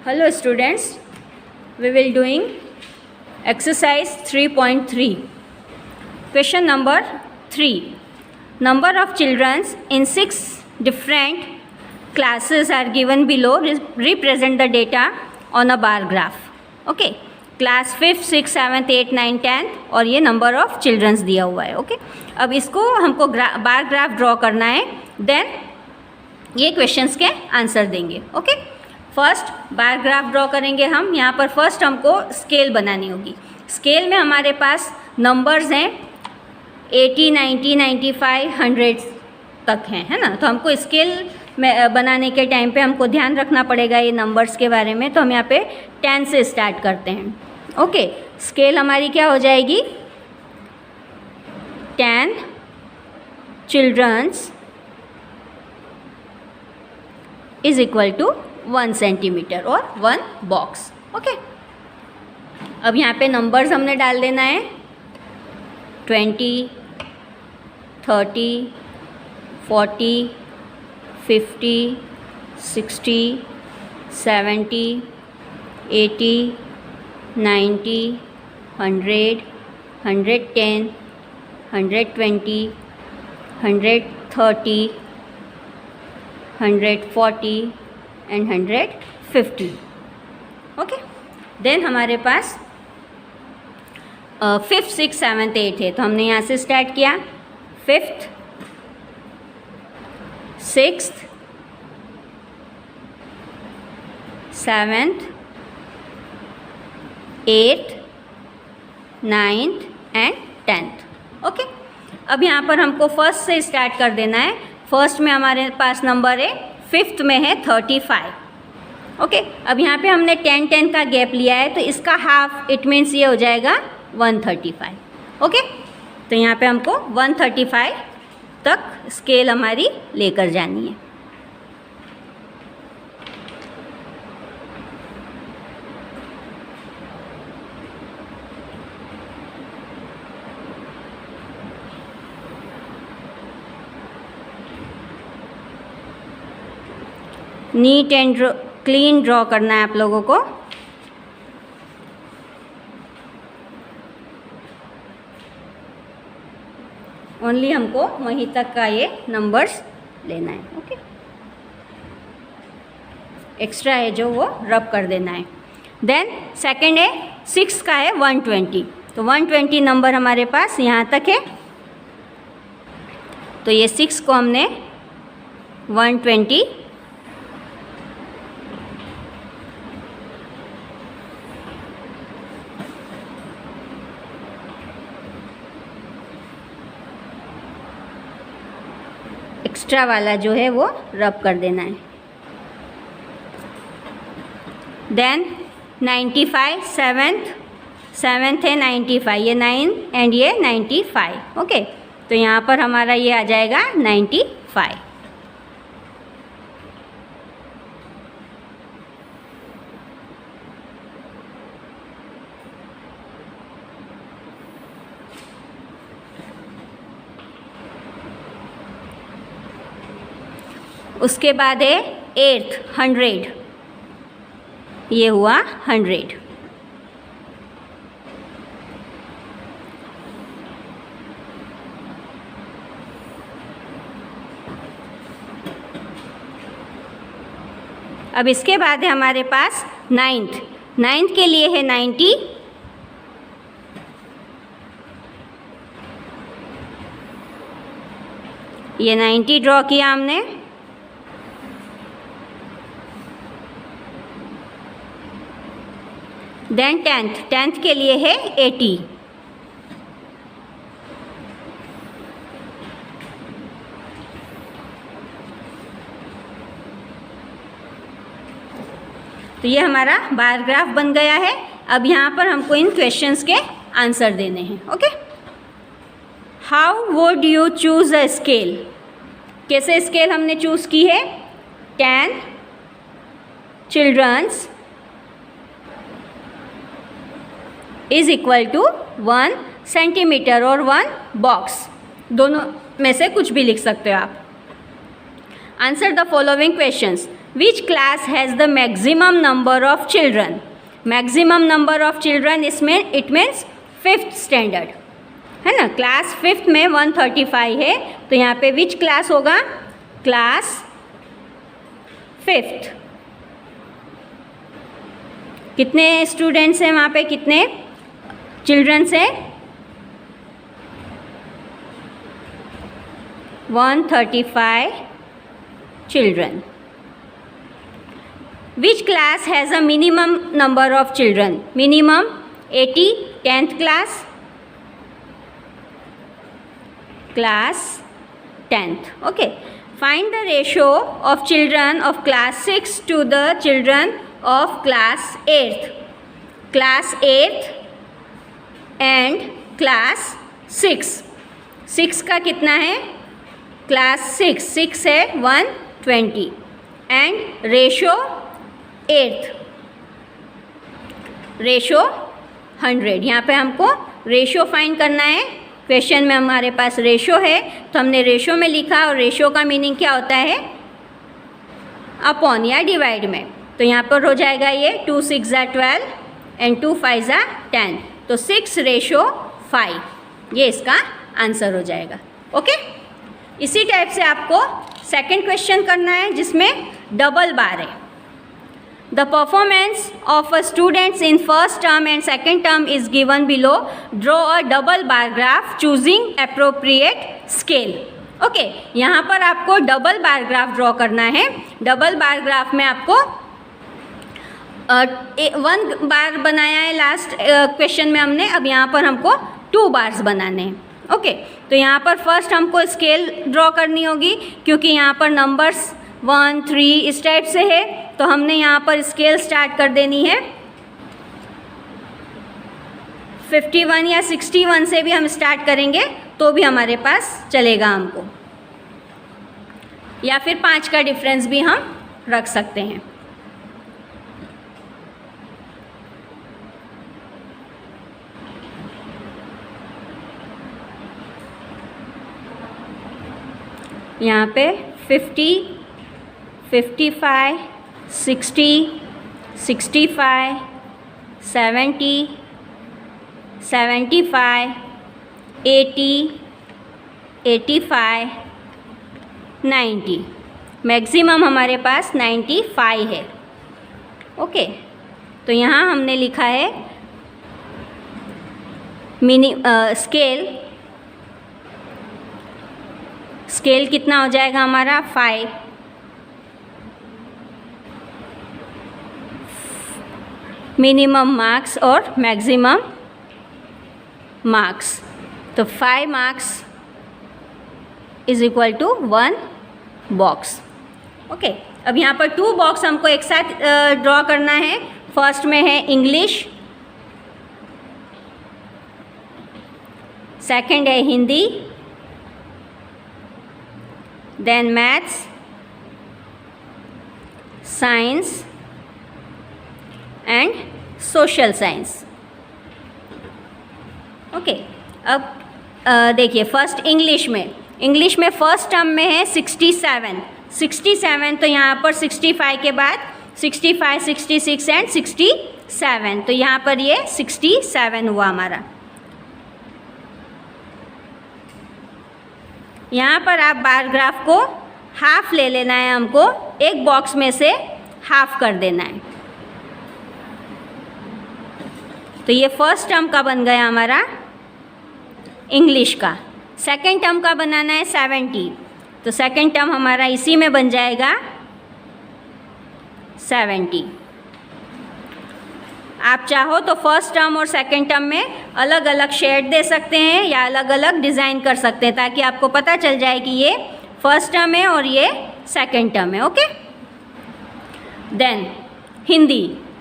Hello students, we will doing exercise 3.3. Question number 3. Number of children in 6 different classes are given below. Represent the data on a bar graph. Okay, class 5th 6th 7th 8th 9th 10th और ये number of children's दिया हुआ है. Okay, अब इसको हमको bar graph draw करना है, देन ये क्वेश्चंस के आंसर देंगे. Okay, first bar graph draw करेंगे हम. यहाँ पर फर्स्ट हमको स्केल बनानी होगी. स्केल में हमारे पास नंबर्स हैं 80 90 95 100 तक हैं, है ना. तो हमको स्केल में बनाने के टाइम पे हमको ध्यान रखना पड़ेगा ये नंबर्स के बारे में. तो हम यहाँ पे 10 से स्टार्ट करते हैं. ओके, स्केल हमारी क्या हो जाएगी, 10 childrens is equal to 1 centimetre और 1 बॉक्स. ओके, अब यहाँ पे नंबर्स हमने डाल देना है 20 30 40 50 60 70 80 90 100 110 120 130 140 एंड 150. ओके, देन हमारे पास 5th 6th 7th 8th है. तो हमने यहाँ से स्टार्ट किया 5th 6th 7th 8th 9th and 10th. Okay, अब यहाँ पर हमको फर्स्ट से स्टार्ट कर देना है. फर्स्ट में हमारे पास नंबर है, 5th में है 35. ओके, अब यहाँ पे हमने 10 का गैप लिया है, तो इसका हाफ इट मीन्स ये हो जाएगा 135. ओके, तो यहाँ पे हमको 135 तक स्केल हमारी लेकर जानी है. नीट एंड क्लीन ड्रॉ करना है आप लोगों को. ओनली हमको वहीं तक का ये नंबर्स लेना है. ओके, एक्स्ट्रा है जो वो रब कर देना है. देन सेकंड है 6 का है 120. तो 120 नंबर हमारे पास यहाँ तक है. तो ये 6 को हमने 120 एक्स्ट्रा वाला जो है वो रब कर देना है. देन 95 7th है 95, ये 9 एंड ये 95. ओके, तो यहाँ पर हमारा ये आ जाएगा 95. उसके बाद है 8th 100, ये हुआ 100. अब इसके बाद है हमारे पास 9th के लिए है 90. ये 90 ड्रॉ किया हमने. देन 10th के लिए है 80. तो ये हमारा बार ग्राफ बन गया है. अब यहाँ पर हमको इन क्वेश्चंस के आंसर देने हैं. Okay, how would you choose a scale. कैसे स्केल हमने चूज़ की है, 10 childrens is equal to 1 centimetre और 1 बॉक्स. दोनों में से कुछ भी लिख सकते हो आप. Answer the following questions. Which class has the maximum number of children. Maximum number of children इसमें इट मीन्स 5th स्टैंडर्ड है ना. क्लास 5th में 135 है, तो यहाँ पे विच क्लास होगा, क्लास 5th. कितने स्टूडेंट्स हैं वहाँ पे, कितने चिल्ड्रंस हैं, 135 children. Which class has a minimum number of children? Minimum 80, 10th class, class 10th. Okay. Find the ratio of children of class 6 to the children of class 8th. Class 8th and class 6. 6 का कितना है, class 6 है 120 and ratio 8th ratio 100. यहाँ पे हमको ratio find करना है. Question में हमारे पास रेशो है तो हमने रेशो में लिखा, और रेशो का मीनिंग क्या होता है, अपॉन या डिवाइड में. तो यहाँ पर हो जाएगा ये 2 6 12 एंड 2 5 10, तो 6:5 ये इसका आंसर हो जाएगा. ओके. इसी टाइप से आपको सेकंड क्वेश्चन करना है जिसमें डबल बार है. The performance of a students in first term and second term is given below. Draw a double bar graph choosing appropriate scale. Okay, यहाँ पर आपको डबल बार ग्राफ ड्रॉ करना है. डबल बार ग्राफ में आपको 1 बार बनाया है लास्ट क्वेश्चन में हमने, अब यहाँ पर हमको 2 बार्स बनाने हैं. ओके, तो यहाँ पर फर्स्ट हमको स्केल ड्रॉ करनी होगी क्योंकि यहाँ पर नंबर्स 1 3 इस टाइप से है, तो हमने यहाँ पर स्केल स्टार्ट कर देनी है. 51 या 61 से भी हम स्टार्ट करेंगे तो भी हमारे पास चलेगा हमको, या फिर 5 का डिफरेंस भी हम रख सकते हैं. यहाँ पे 50, 55, 60, 65, 70, 75, 80, 85, 90. मैक्सिमम हमारे पास 95 है. ओके, तो यहाँ हमने लिखा है स्केल कितना हो जाएगा हमारा 5. मिनिमम मार्क्स और मैक्सिमम मार्क्स, तो 5 marks is equal to 1 box. Okay, अब यहाँ पर 2 बॉक्स हमको एक साथ ड्रॉ करना है. फर्स्ट में है इंग्लिश, सेकंड है Hindi, then maths, science and social science. Okay, अब देखिए फर्स्ट इंग्लिश में फर्स्ट टर्म में है 67, तो यहाँ पर 65 के बाद 65, 66 एंड 67, तो यहाँ पर ये 67 हुआ हमारा. यहाँ पर आप बार ग्राफ को हाफ ले लेना है, हमको एक बॉक्स में से हाफ कर देना है. तो ये फर्स्ट टर्म का बन गया हमारा इंग्लिश का. सेकंड टर्म का बनाना है 70, तो सेकंड टर्म हमारा इसी में बन जाएगा 70. आप चाहो तो फर्स्ट टर्म और सेकंड टर्म में अलग अलग शेड दे सकते हैं या अलग अलग डिज़ाइन कर सकते हैं ताकि आपको पता चल जाए कि ये फर्स्ट टर्म है और ये सेकंड टर्म है. ओके. देन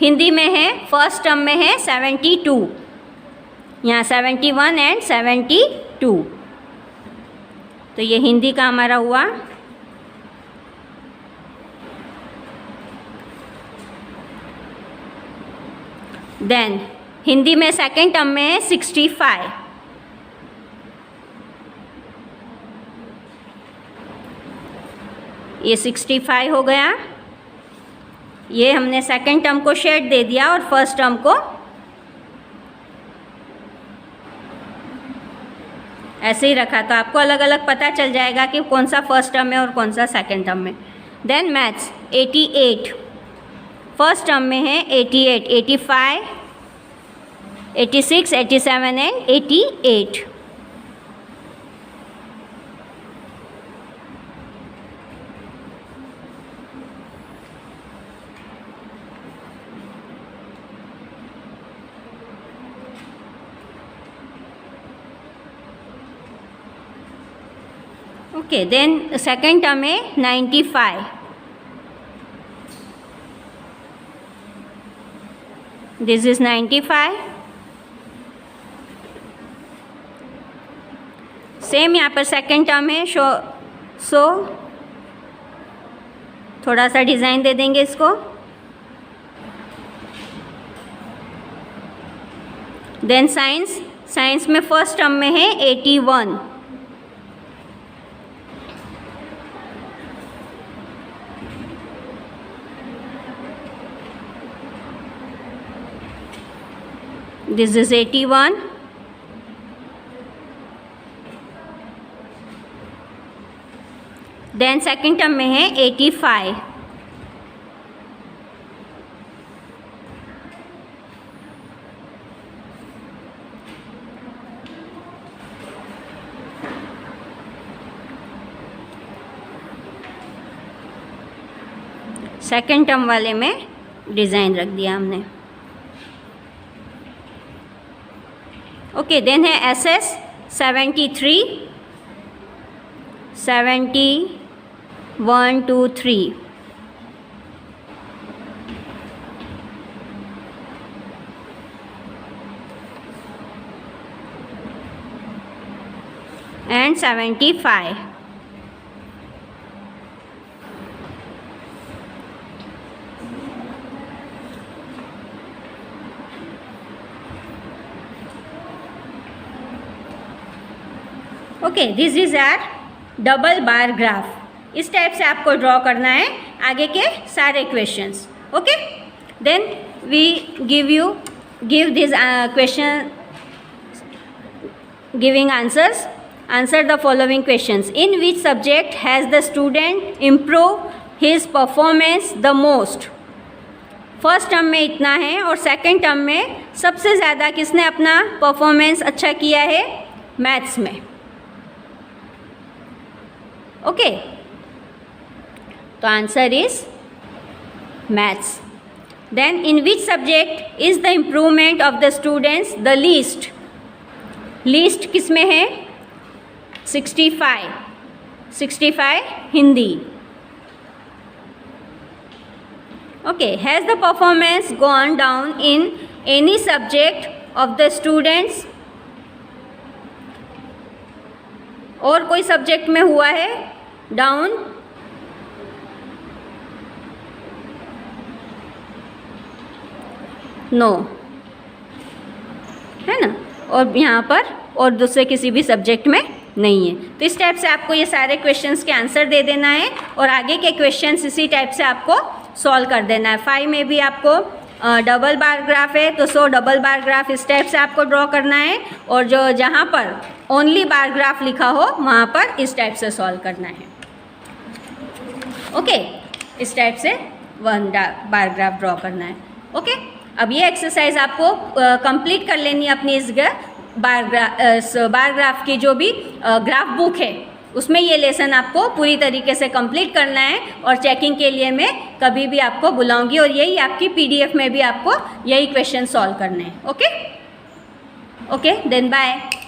हिंदी में है फर्स्ट टर्म में है 72, यहाँ 71 एंड 72, तो ये हिंदी का हमारा हुआ. देन हिंदी में सेकंड टर्म में है 65, ये 65 हो गया. ये हमने सेकंड टर्म को शेड दे दिया और फर्स्ट टर्म को ऐसे ही रखा, तो आपको अलग अलग पता चल जाएगा कि कौन सा फर्स्ट टर्म है और कौन सा सेकंड टर्म में। देन मैथ्स 88 फर्स्ट टर्म में है 88, 85, 86, 87 and 88। Okay, then second term है 95, this is 95, सेम यहाँ पर सेकेंड टर्म है सो थोड़ा सा डिज़ाइन दे देंगे इसको। देन साइंस में फर्स्ट टर्म में है 81, this is 81। Then second term में है 85, सेकेंड टर्म वाले में डिज़ाइन रख दिया हमने। ओके, देन है SS 73, 70, 1, 2, 3, and 75। Okay, this is are double bar graph. इस टाइप से आपको ड्रॉ करना है आगे के सारे questions. Okay, then we give this question giving answers. Answer the following questions. In which subject has the student improve his performance the most. First term में इतना है और सेकेंड टर्म में सबसे ज़्यादा किसने अपना परफॉर्मेंस अच्छा किया है? मैथ्स में। ओके, तो answer is maths. Then in which subject is the improvement of the students the least. Least किस में है? 65 Hindi. Okay, has the performance gone down in any subject of the students. और कोई सब्जेक्ट में हुआ है डाउन? नो, है ना। और यहाँ पर और दूसरे किसी भी सब्जेक्ट में नहीं है। तो इस टाइप से आपको ये सारे क्वेश्चंस के आंसर दे देना है और आगे के क्वेश्चंस इसी टाइप से आपको सॉल्व कर देना है। 5 में भी आपको डबल बार ग्राफ है तो 100 डबल बार ग्राफ इस टाइप से आपको ड्रॉ करना है, और जो जहाँ पर ओनली बार ग्राफ लिखा हो वहाँ पर इस टाइप से सॉल्व करना है। ओके, इस टाइप से 1 बार ग्राफ ड्रॉ करना है। ओके, अब ये एक्सरसाइज आपको कंप्लीट कर लेनी है अपनी इस बार ग्राफ की जो भी ग्राफ बुक है उसमें ये लेसन आपको पूरी तरीके से कंप्लीट करना है। और चेकिंग के लिए मैं कभी भी आपको बुलाऊंगी और यही आपकी PDF में भी आपको यही क्वेश्चन सॉल्व करने हैं। Okay, then bye.